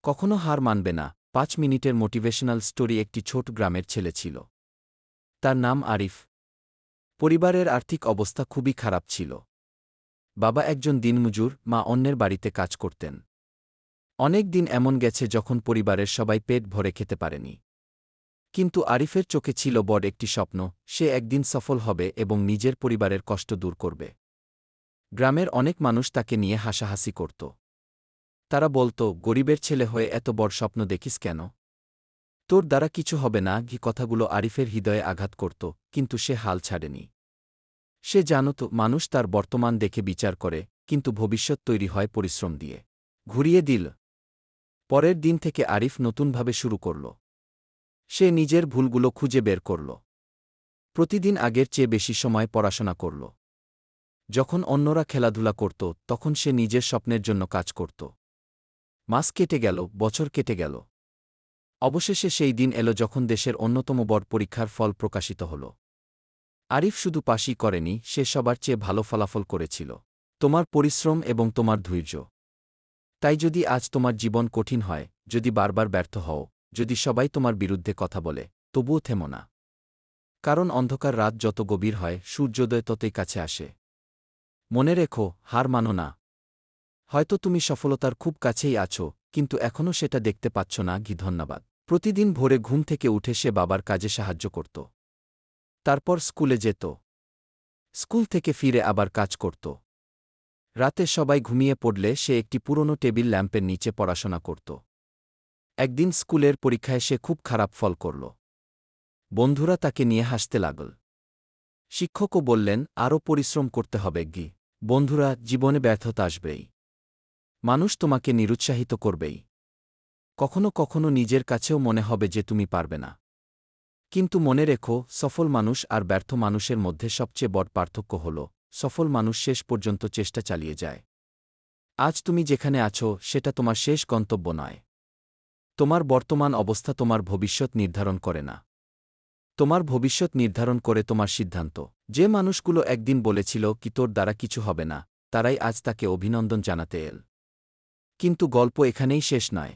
কখনো হার মানবে না। 5 মিনিটের মোটিভেশনাল স্টোরি। একটি ছোট গ্রামের ছেলে ছিল। তার নাম আরিফ। পরিবারের আর্থিক অবস্থা খুবই খারাপ ছিল। বাবা একজন দিনমজুর, মা অন্যের বাড়িতে কাজ করতেন। অনেক দিন এমন গেছে যখন পরিবারের সবাই পেট ভরে খেতে পারেনি। কিন্তু আরিফের চোখে ছিল বড় একটি স্বপ্ন। সে একদিন সফল হবে এবং নিজের পরিবারের কষ্ট দূর করবে। গ্রামের অনেক মানুষ তাকে নিয়ে হাসাহাসি করত। তারা বলত, গরিবের ছেলে হয়ে এত বড় স্বপ্ন দেখিস কেন? তোর দ্বারা কিছু হবে না। কথাগুলো আরিফের হৃদয়ে আঘাত করত, কিন্তু সে হাল ছাড়েনি। সে জানত মানুষ তার বর্তমান দেখে বিচার করে, কিন্তু ভবিষ্যৎ তৈরি হয় পরিশ্রম দিয়ে। ঘুরিয়ে দিল। পরের দিন থেকে আরিফ নতুনভাবে শুরু করল। সে নিজের ভুলগুলো খুঁজে বের করল। প্রতিদিন আগের চেয়ে বেশি সময় পড়াশোনা করল। যখন অন্যরা খেলাধুলা করত, তখন সে নিজের স্বপ্নের জন্য কাজ করত। মাস কেটে গেল, বছর কেটে গেল। অবশেষে সেই দিন এলো যখন দেশের অন্যতম বড় পরীক্ষার ফল প্রকাশিত হল। আরিফ শুধু পাশই করেনি, সে সবার চেয়ে ভালো ফলাফল করেছিল। তোমার পরিশ্রম এবং তোমার ধৈর্য। তাই যদি আজ তোমার জীবন কঠিন হয়, যদি বারবার ব্যর্থ হও, যদি সবাই তোমার বিরুদ্ধে কথা বলে, তবুও থেমো না। কারণ অন্ধকার রাত যত গভীর হয়, সূর্যোদয় ততই কাছে আসে। মনে রেখো, হার মানো না। হয়তো তুমি সফলতার খুব কাছেই আছো, কিন্তু এখনও সেটা দেখতে পাচ্ছ না। ধন্যবাদ। প্রতিদিন ভোরে ঘুম থেকে উঠে সে বাবার কাজে সাহায্য করত। তারপর স্কুলে যেত। স্কুল থেকে ফিরে আবার কাজ করত। রাতে সবাই ঘুমিয়ে পড়লে সে একটি পুরনো টেবিল ল্যাম্পের নিচে পড়াশোনা করত। একদিন স্কুলের পরীক্ষায় সে খুব খারাপ ফল করল। বন্ধুরা তাকে নিয়ে হাসতে লাগল। শিক্ষকও বললেন, আরও পরিশ্রম করতে হবে। বন্ধুরা, জীবনে ব্যর্থতা আসবেই। মানুষ তোমাকে নিরুৎসাহিত করবেই। কখনো কখনো নিজের কাছেও মনে হবে যে তুমি পারবে না। কিন্তু মনে রেখো, সফল মানুষ আর ব্যর্থ মানুষের মধ্যে সবচেয়ে বড় পার্থক্য হল, সফল মানুষ শেষ পর্যন্ত চেষ্টা চালিয়ে যায়। আজ তুমি যেখানে আছো, সেটা তোমার শেষ গন্তব্য নয়। তোমার বর্তমান অবস্থা তোমার ভবিষ্যৎ নির্ধারণ করে না। তোমার ভবিষ্যৎ নির্ধারণ করে তোমার সিদ্ধান্ত। যে মানুষগুলো একদিন বলেছিল তোর দ্বারা কিছু হবে না, তারাই আজ তাকে অভিনন্দন জানাতে এল। কিন্তু গল্প এখানেই শেষ নয়।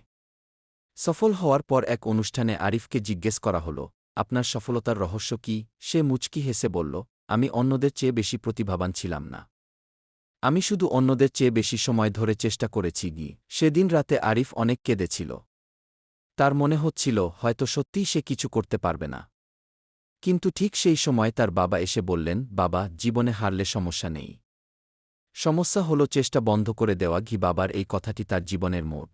সফল হওয়ার পর এক অনুষ্ঠানে আরিফকে জিজ্ঞেস করা হল, আপনার সফলতার রহস্য কি? সে মুচকি হেসে বলল, আমি অন্যদের চেয়ে বেশি প্রতিভাবান ছিলাম না। আমি শুধু অন্যদের চেয়ে বেশি সময় ধরে চেষ্টা করেছি। সেদিন রাতে আরিফ অনেক কেঁদেছিল। তার মনে হচ্ছিল হয়তো সত্যিই সে কিছু করতে পারবে না। কিন্তু ঠিক সেই সময় তার বাবা এসে বললেন, বাবা, জীবনে হারলে সমস্যা নেই। সমস্যা হলো চেষ্টা বন্ধ করে দেওয়া। বাবার এই কথাটি তার জীবনের মোড়।